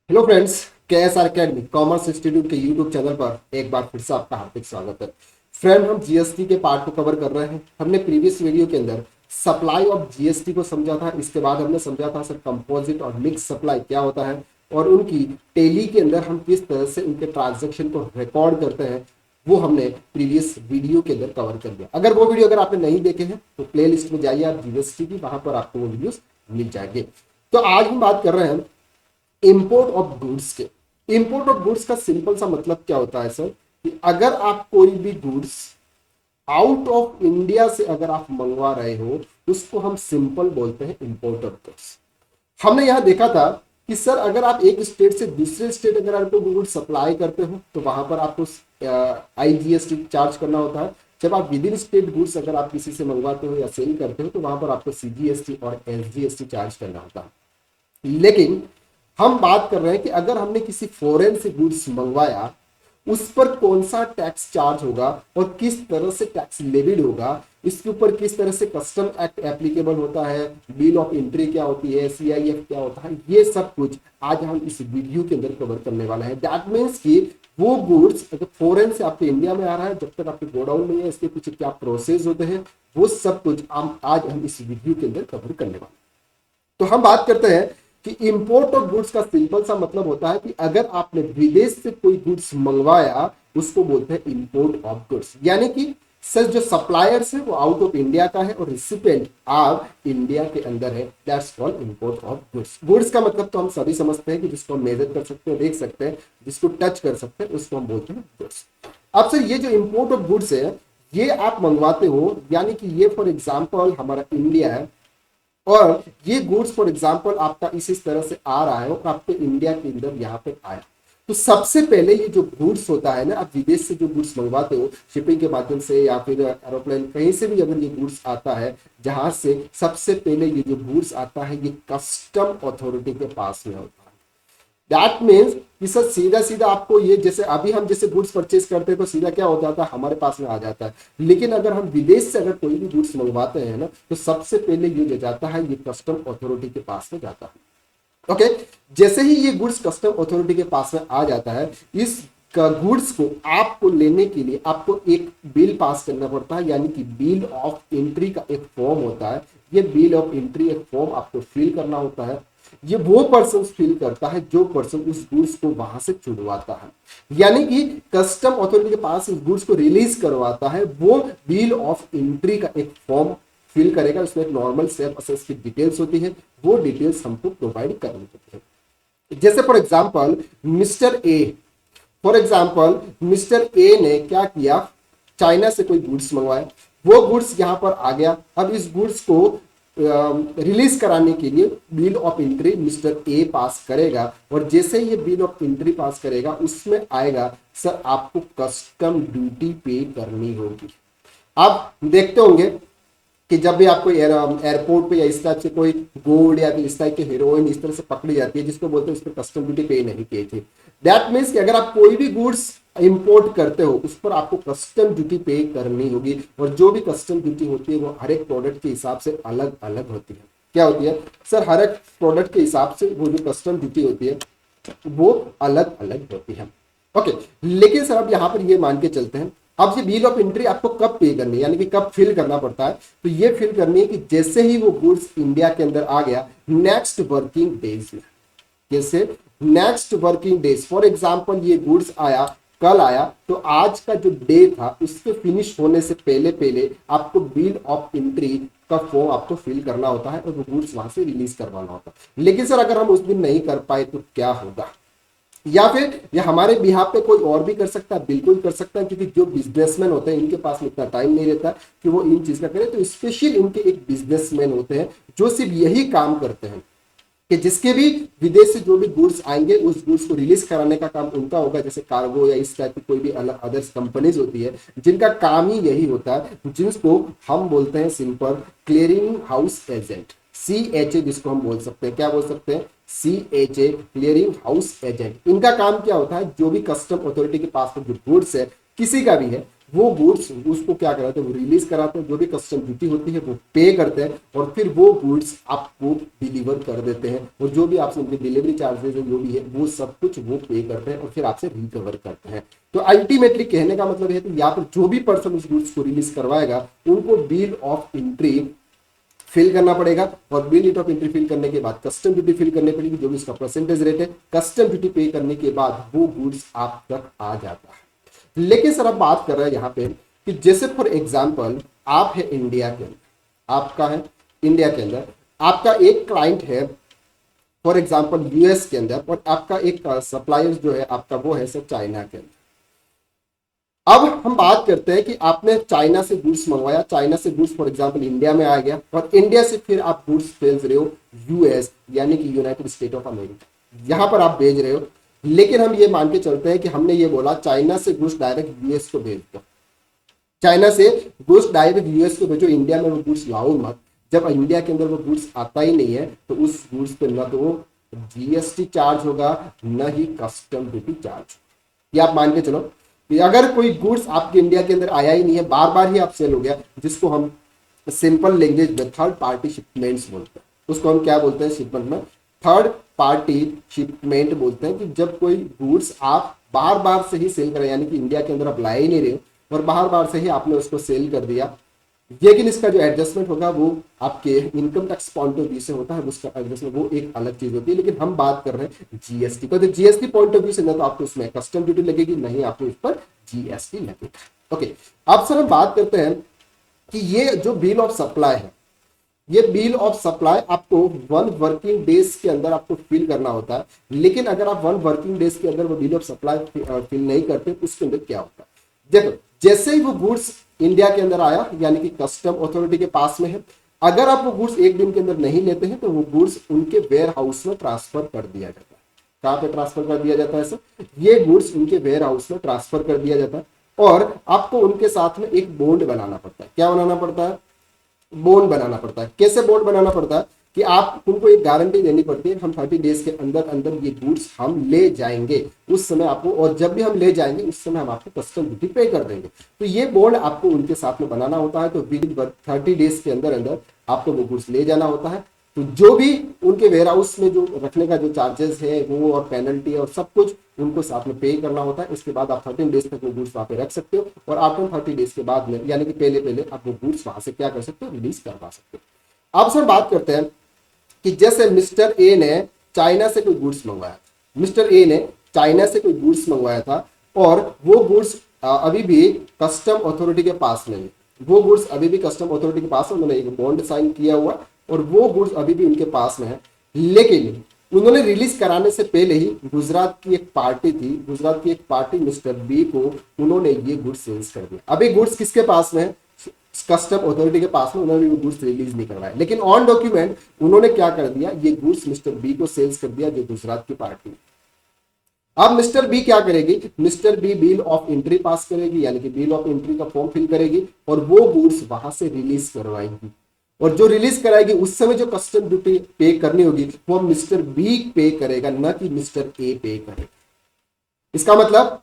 Hello friends, KSR academy commerce institute के YouTube channel पर एक बार फिर से आपका हार्दिक स्वागत है। फ्रेंड, हम जीएसटी के पार्ट को कवर कर रहे हैं। हमने प्रीवियस वीडियो के अंदर सप्लाई ऑफ जीएसटी को समझा था। इसके बाद हमने समझा था सर कंपोजिट और मिक्स सप्लाई क्या होता है और उनकी टेली के अंदर हम किस तरह से उनके ट्रांजेक्शन को रिकॉर्ड करते हैं, वो हमने प्रीवियस वीडियो के अंदर कवर कर दिया। अगर वो वीडियो अगर आपने नहीं देखे हैं तो प्ले लिस्ट में जाइए आप जीएसटी की, वहां पर आपको वो वीडियोस मिल जाएंगे। तो आज हम बात कर रहे हैं इंपोर्ट ऑफ गुड्स के। इंपोर्ट ऑफ गुड्स का सिंपल सा मतलब क्या होता है सर, कि अगर आप कोई भी गुड्स आउट ऑफ इंडिया से अगर आप मंगवा रहे हो, उसको हम सिंपल बोलते हैं इंपोर्ट ऑफ गुड्स। हमने यहां देखा था कि सर अगर आप एक स्टेट से दूसरे स्टेट अगर आपको गुड्स सप्लाई करते हो तो वहां पर आपको आईजीएसटी चार्ज करना होता है। जब आप विद इन स्टेट गुड्स अगर आप किसी से मंगवाते हो या सेल करते हो तो वहां पर आपको सीजीएसटी और एसजीएसटी चार्ज करना होता है। लेकिन हम बात कर रहे हैं कि अगर हमने किसी फॉरेन से गुड्स मंगवाया, उस पर कौन सा टैक्स चार्ज होगा और किस तरह से टैक्स लेविड होगा, इसके ऊपर किस तरह से कस्टम एक्ट एप्लीकेबल होता है, बिल ऑफ एंट्री क्या होती है, सीआईएफ क्या होता है, ये सब कुछ आज हम इस वीडियो के अंदर कवर करने वाला है। दैट मीन्स कि वो गुड्स अगर फॉरेन से आपके इंडिया में आ रहा है, जब तक आपके गोडाउन में है, इसके पीछे क्या प्रोसेस होते हैं, वो सब कुछ आज हम इस वीडियो के अंदर कवर करने वाले हैं। तो हम बात करते हैं कि इंपोर्ट ऑफ गुड्स का सिंपल सा मतलब होता है कि अगर आपने विदेश से कोई गुड्स मंगवाया, उसको बोलते हैं इंपोर्ट ऑफ गुड्स। यानी कि सर जो सप्लायर्स है वो आउट ऑफ इंडिया का है और रिसिपेंट आप इंडिया के अंदर है, that's called import of goods. Goods का मतलब तो हम सभी समझते हैं कि जिसको हम मेजर कर सकते हैं, देख सकते हैं, जिसको टच कर सकते हैं, उसको हम बोलते हैं गुड्स। अब सर ये जो इंपोर्ट ऑफ गुड्स है, ये आप मंगवाते हो, यानी कि ये फॉर एग्जाम्पल हमारा इंडिया है और ये गुड्स फॉर एग्जांपल आपका इस तरह से आ रहा है और आपके इंडिया के अंदर यहाँ पे आया। तो सबसे पहले ये जो गुड्स होता है ना, आप विदेश से जो गुड्स मंगवाते हो शिपिंग के माध्यम से या फिर एरोप्लेन कहीं से भी अगर ये गुड्स आता है जहां से, सबसे पहले ये जो गुड्स आता है ये कस्टम अथॉरिटी के पास में होता है। दैट मीन्स कि सर सीधा सीधा आपको ये, जैसे अभी हम जैसे गुड्स परचेज करते हैं तो सीधा क्या हो जाता है, हमारे पास में आ जाता है। लेकिन अगर हम विदेश से अगर कोई भी गुड्स मंगवाते हैं ना, तो सबसे पहले ये जो जाता है ये कस्टम अथॉरिटी के पास में जाता है। ओके, जैसे ही ये गुड्स कस्टम अथॉरिटी के पास में आ जाता है, इस गुड्स को आपको लेने के लिए आपको एक बिल पास करना पड़ता है, यानी कि बिल ऑफ एंट्री का एक फॉर्म होता है। ये बिल ऑफ एंट्री एक फॉर्म आपको फिल करना होता है। ये वो पर्सन फिल करता है जो पर्सन उस गुड्स को वहां से छुड़वाता है, यानी कि कस्टम अथॉरिटी के पास उस गुड्स को रिलीज करवाता है, वो बिल ऑफ एंट्री का एक फॉर्म फिल करेगा। उसमें एक नॉर्मल सेल्फ असेस की डिटेल्स होती है, वो डिटेल्स हमको प्रोवाइड करनी होती है। जैसे फॉर एग्जांपल मिस्टर ए ने क्या किया, चाइना से कोई गुड्स मंगवाए, वो गुड्स यहां पर आ गया। अब इस गुड्स को रिलीज कराने के लिए bill of entry mister A pass करेगा और जैसे ये बिल ऑफ एंट्री पास करेगा उसमें आएगा सर आपको कस्टम ड्यूटी पे करनी होगी। आप देखते होंगे कि जब भी आपको एयरपोर्ट पे या इस टाइप से कोई गोल्ड या इस टाइप के हीरोइन इस तरह से पकड़ी जाती है, जिसको बोलते हैं उस पर कस्टम ड्यूटी पे नहीं की थी। दैट मीन्स कि अगर आप कोई भी गुड्स इंपोर्ट करते हो उस पर आपको कस्टम ड्यूटी पे करनी होगी और जो भी कस्टम ड्यूटी होती है वो हर एक प्रोडक्ट के हिसाब से अलग अलग होती है। क्या होती है सर, हर एक प्रोडक्ट के हिसाब से वो जो कस्टम ड्यूटी होती है वो अलग अलग होती है। ओके, लेकिन सर अब यहां पर ये मान के चलते हैं, अब ये बिल ऑफ एंट्री आपको कब पे करनी है, यानी कि कब फिल करना पड़ता है, तो ये फिल करनी है कि जैसे ही वो गुड्स इंडिया के अंदर आ गया नेक्स्ट वर्किंग डेज में। जैसे next working days, for example ये गुड्स आया, कल आया, तो आज का जो डे था उसके फिनिश होने से पहले पहले आपको बिल ऑफ एंट्री का फॉर्म आपको फिल करना होता है और वो गुड्स वहां से रिलीज करवाना होता है। लेकिन सर अगर हम उस दिन नहीं कर पाए तो क्या होगा, या फिर ये हमारे बिहाफ पे कोई और भी कर सकता है, बिल्कुल कर सकता है, क्योंकि जो बिजनेसमैन होते हैं इनके पास में इतना टाइम नहीं रहता कि वो इन चीज का करें। तो स्पेशल इनके एक बिजनेसमैन होते हैं जो सिर्फ यही काम करते हैं कि जिसके भी विदेश से जो भी गुड्स आएंगे उस गुड्स को रिलीज कराने का काम उनका होगा। जैसे कार्गो या इस टाइप की कोई भी अलग अदर्स कंपनीज होती है जिनका काम ही यही होता है, जिसको हम बोलते हैं simple clearing house agent, CHA, जिसको हम बोल सकते हैं, क्या बोल सकते हैं, CHA, क्लियरिंग हाउस एजेंट। इनका काम क्या होता है, जो भी कस्टम अथॉरिटी के पास में जो गुड्स है किसी का भी है, वो गुड्स उसको क्या कराते हैं, वो रिलीज कराते हैं, जो भी कस्टम ड्यूटी होती है वो पे करते हैं और फिर वो गुड्स आपको डिलीवर कर देते हैं और जो भी आपसे उनके डिलीवरी चार्जेस है जो भी है वो सब कुछ वो पे करते हैं और फिर आपसे रिकवर करते हैं। तो अल्टीमेटली कहने का मतलब है तो यहाँ पर जो भी पर्सन उस गुड्स को रिलीज करवाएगा उनको बिल ऑफ एंट्री फिल करना पड़ेगा और बिल ऑफ एंट्री फिल करने के बाद कस्टम ड्यूटी फिल करनी पड़ेगी, जो भी उसका परसेंटेज रेट है। कस्टम ड्यूटी पे करने के बाद वो गुड्स आप तक आ जाता है। लेकिन सर अब बात कर रहे हैं यहाँ पे कि जैसे फॉर एग्जांपल आप है इंडिया के अंदर, आपका है इंडिया के अंदर, आपका एक क्लाइंट है फॉर एग्जांपल यूएस के अंदर और आपका एक सप्लायर जो है आपका वो है सर चाइना के अंदर। अब हम बात करते हैं कि आपने चाइना से गुड्स मंगवाया, चाइना से गुड्स फॉर एग्जांपल इंडिया में आ गया और इंडिया से फिर आप गुड्स भेज रहे हो यूएस यानी कि यूनाइटेड स्टेट ऑफ अमेरिका, यहां पर आप भेज रहे हो। लेकिन हम ये मान के चलते हैं कि हमने ये बोला चाइना से गुड्स डायरेक्ट यूएस को भेज दो, चाइना से गुड्स डायरेक्ट यूएस को भेजो, इंडिया में वो गुड्स लाओ मत। जब इंडिया के अंदर वो गुड्स आता ही नहीं है तो उस गुड्स पे न तो जीएसटी चार्ज होगा न ही कस्टम ड्यूटी चार्ज। ये आप मान के चलो कि अगर कोई गुड्स आपके इंडिया के अंदर आया ही नहीं है, बार बार ही आप सेल हो गया, जिसको हम सिंपल लैंग्वेज में थर्ड पार्टी शिपमेंट्स बोलते हैं, उसको हम क्या बोलते हैं शिपमेंट में, थर्ड पार्टी शिपमेंट बोलते हैं। कि जब कोई गुड्स आप बार बार से ही सेल करें यानी कि इंडिया के अंदर आप ला ही नहीं रहे हो और बार बार से ही आपने उसको सेल कर दिया, लेकिन इसका जो एडजस्टमेंट होगा वो आपके income tax point of view से होता है, उसका एडजस्टमेंट वो एक अलग चीज होती है। लेकिन हम बात कर रहे हैं जीएसटी पर, तो जीएसटी पॉइंट ऑफ व्यू से ना तो आपको उसमें कस्टम ड्यूटी लगेगी नहीं आपको इस पर जीएसटी लगेगा। ओके, अब सर हम बात करते हैं कि ये जो बिल ऑफ सप्लाई है, ये बिल ऑफ सप्लाई आपको 1 वर्किंग डेज के अंदर आपको फिल करना होता है। लेकिन अगर आप 1 वर्किंग डेज के अंदर वो बिल ऑफ सप्लाई फिल नहीं करते तो उसके अंदर क्या होता है, देखो जैसे ही वो गुड्स इंडिया के अंदर आया यानी कि कस्टम अथॉरिटी के पास में है, अगर आप वो गुड्स एक दिन के अंदर नहीं लेते हैं तो वो गुड्स उनके वेयर हाउस में ट्रांसफर कर दिया जाता है। कहां पे ट्रांसफर कर दिया जाता है सर, ये गुड्स उनके वेयर हाउस में ट्रांसफर कर दिया जाता है और आपको उनके साथ में एक बॉन्ड बनाना पड़ता है। क्या बनाना पड़ता है, बॉन्ड बनाना पड़ता है। कैसे बॉन्ड बनाना पड़ता है कि आप उनको एक गारंटी देनी पड़ती है, हम 30 डेज के अंदर अंदर ये गुड्स हम ले जाएंगे उस समय आपको, और जब भी हम ले जाएंगे उस समय हम आपको कस्टम ड्यूटी पे कर देंगे। तो ये बॉन्ड आपको उनके साथ में बनाना होता है। तो विद इन 30 डेज के अंदर अंदर आपको वो गुड्स ले जाना होता है। तो जो भी उनके वेयर हाउस में जो रखने का जो चार्जेस है वो और पेनल्टी है और सब कुछ उनको साथ में पे करना होता है। इसके बाद आप 13 डेज तक वो गुड्स वहां पे रख सकते हो और आफ्टर 30 डेज के बाद में यानी कि पहले पहले आप वो गुड्स वहां से क्या कर सकते हो, रिलीज करवा सकते हो। अब सर बात करते हैं कि जैसे मिस्टर ए ने चाइना से कोई गुड्स मंगवाया, मिस्टर ए ने चाइना से कोई गुड्स मंगवाया था और वो गुड्स अभी भी कस्टम अथॉरिटी के पास में है, वो गुड्स अभी भी कस्टम अथॉरिटी के पास है, उन्होंने एक बॉन्ड साइन किया हुआ और वो गुड्स अभी भी उनके पास में है। लेकिन उन्होंने रिलीज कराने से पहले ही गुजरात की एक पार्टी थी, गुजरात की एक पार्टी मिस्टर बी को उन्होंने ये गुड्स सेल्स कर दिया। अभी गुड्स किसके पास में है, कस्टम अथॉरिटी के पास में, उन्होंने वो गुड्स रिलीज नहीं करवाया। लेकिन ऑन डॉक्यूमेंट उन्होंने क्या कर दिया, ये गुड्स मिस्टर बी को सेल्स कर दिया जो गुजरात की पार्टी। अब मिस्टर बी क्या करेगी, mister B bill of entry pass करेगी यानी कि बिल ऑफ एंट्री का फॉर्म फिल करेगी और वो गुड्स वहां से रिलीज करवाएगी और जो रिलीज कराएगी उस समय जो कस्टम ड्यूटी पे करनी होगी वो मिस्टर बी पे करेगा, न कि मिस्टर ए पे करेगा। इसका मतलब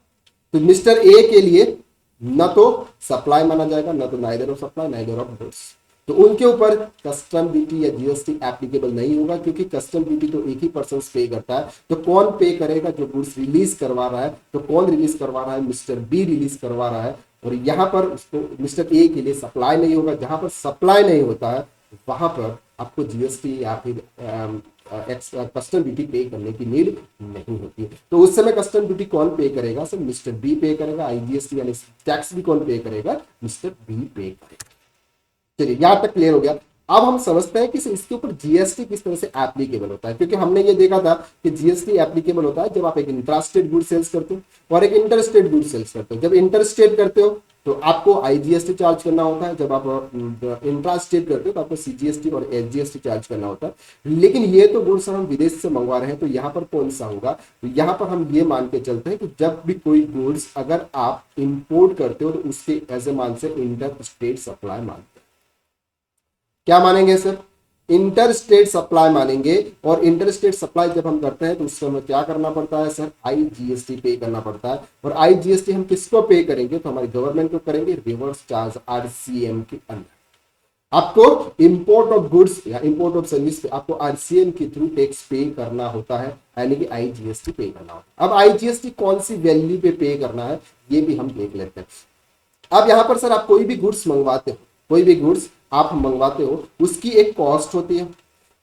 तो मिस्टर ए के लिए न तो सप्लाई माना जाएगा, न तो neither of supply neither of goods, तो उनके ऊपर कस्टम ड्यूटी या जीएसटी एप्लीकेबल नहीं होगा क्योंकि कस्टम ड्यूटी तो एक ही पर्सन पे करता है। तो कौन पे करेगा, जो गुड्स रिलीज करवा रहा है। तो कौन रिलीज करवा रहा है, मिस्टर बी रिलीज करवा रहा है और यहाँ पर उसको मिस्टर ए के लिए सप्लाई नहीं होगा। जहां पर सप्लाई नहीं होता है वहां पर आपको जीएसटी या फिर कस्टम ड्यूटी पे करने की नीड नहीं होती है। तो उस समय कस्टम ड्यूटी कौन पे करेगा, सर मिस्टर बी पे करेगा। आईजीएसटी यानी टैक्स भी कौन पे करेगा, मिस्टर बी पे करेगा। चलिए यहां तक क्लियर हो गया। अब हम समझते हैं कि इसके ऊपर जीएसटी किस तरह से एप्लीकेबल होता है, क्योंकि हमने ये देखा था कि जीएसटी एप्लीकेबल होता है जब आप एक इंट्रास्टेट गुड सेल्स करते हो और एक इंटरस्टेट गुड सेल्स करते हो। जब इंटरस्टेट करते हो तो आपको आईजीएसटी चार्ज करना होता है, जब आप इंट्रास्टेट करते हो तो आपको सीजीएसटी और एसजीएसटी चार्ज करना होता है। लेकिन ये तो गुड्स हम विदेश से मंगवा रहे हैं तो यहाँ पर कौन सा होगा, तो यहाँ पर हम ये मान के चलते हैं कि जब भी कोई गुड्स अगर आप इंपोर्ट करते हो तो उसके एज ए मान से इंटर स्टेट सप्लाई मानते हैं। क्या मानेंगे सर, इंटर स्टेट सप्लाई मानेंगे, और इंटर स्टेट सप्लाई जब हम करते हैं तो उस समय क्या करना पड़ता है सर, आईजीएसटी पे करना पड़ता है। और आईजीएसटी हम किसको पे करेंगे, तो हमारी गवर्नमेंट को करेंगे, रिवर्स चार्ज आरसीएम के अंदर। आपको इंपोर्ट ऑफ गुड्स या इंपोर्ट ऑफ सर्विस पे आपको आरसीएम के थ्रू टैक्स पे करना होता है, यानी कि आईजीएसटी पे करना होता है। अब आईजीएसटी कौन सी वैल्यू पे करना है ये भी हम देख लेते हैं। अब यहां पर सर आप कोई भी गुड्स मंगवाते हो, कोई भी गुड्स आप मंगवाते हो, उसकी एक कॉस्ट होती है,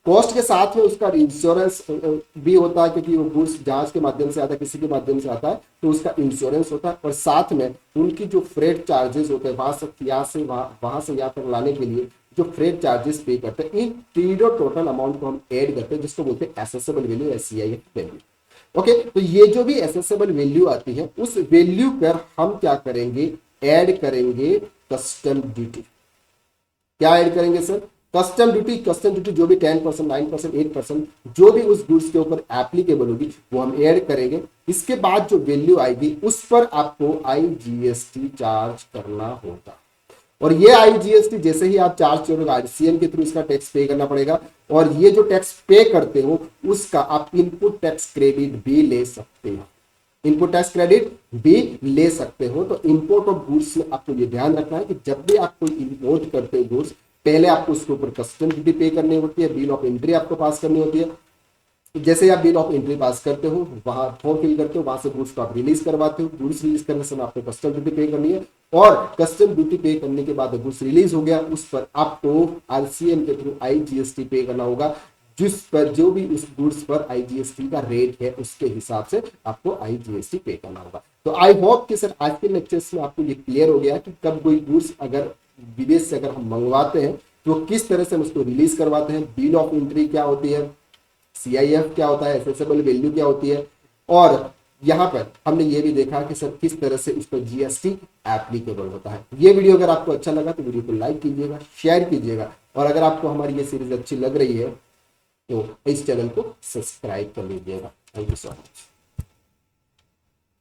कॉस्ट के साथ में उसका इंश्योरेंस भी होता है, क्योंकि वो गुड्स जहाज के माध्यम से आता है, किसी के माध्यम से आता है तो उसका इंश्योरेंस होता है, और साथ में उनकी जो फ्रेट चार्जेस होते हैं वहां से यहाँ तक लाने के लिए जो फ्रेट चार्जेस पे करते हैं, इन तीनों टोटल अमाउंट को हम ऐड करते हैं, जिसको बोलते हैं एसेसेबल वैल्यू, एससीआईएफ वैल्यू। ओके, तो ये जो भी एसेसेबल वैल्यू आती है उस वैल्यू पर हम क्या करेंगे, ऐड करेंगे कस्टम ड्यूटी। क्या ऐड करेंगे sir, custom duty. Custom duty जो भी 10%, 9%, 8% जो भी उस गुड्स के ऊपर एप्लीकेबल होगी वो हम ऐड करेंगे। इसके बाद जो वैल्यू आएगी उस पर आपको आईजीएसटी चार्ज करना होगा, और ये आईजीएसटी जैसे ही आप चार्ज करोगे आरसीएम के थ्रू इसका टैक्स पे करना पड़ेगा, और ये जो टैक्स पे करते हो उसका आप इनपुट टैक्स क्रेडिट भी ले सकते हो, इनपुट टैक्स क्रेडिट भी ले सकते हो। तो इंपोर्ट ऑफ गुड्स में आपको ये ध्यान रखना है कि जब भी आप कोई इंपोर्ट करते हो गुड्स, पहले आपको उसके ऊपर कस्टम ड्यूटी पे करनी होती है, बिल ऑफ एंट्री आपको पास करनी होती है। जैसे आप बिल ऑफ एंट्री पास करते हो, वहां फॉर्म फिल करते हो, वहां से गुड्स को आप रिलीज करवाते हो, गुड्स रिलीज करने से आपको कस्टम ड्यूटी पे करनी है, और कस्टम ड्यूटी पे करने के बाद गुड्स रिलीज हो गया, उस पर आपको आरसीएम के थ्रू आईजीएसटी पे करना होगा, जिस पर जो भी उस गुड्स पर आईजीएसटी का रेट है उसके हिसाब से आपको आईजीएसटी पे करना होगा। तो आई होप कि सर आज के लेक्चर्स में आपको ये क्लियर हो गया कि कब कोई गुड्स अगर विदेश से अगर हम मंगवाते हैं तो किस तरह से हम उसको रिलीज करवाते हैं, बिल ऑफ एंट्री क्या होती है, सीआईएफ क्या होता है, एसेसेबल वैल्यू क्या होती है, और यहां पर हमने ये भी देखा कि सर किस तरह से उस पर जीएसटी एप्लीकेबल होता है। ये वीडियो अगर आपको अच्छा लगा तो वीडियो को लाइक कीजिएगा, शेयर कीजिएगा, और अगर आपको हमारी ये सीरीज अच्छी लग रही है तो इस चैनल को सब्सक्राइब कर लीजिएगा। Thank you so much.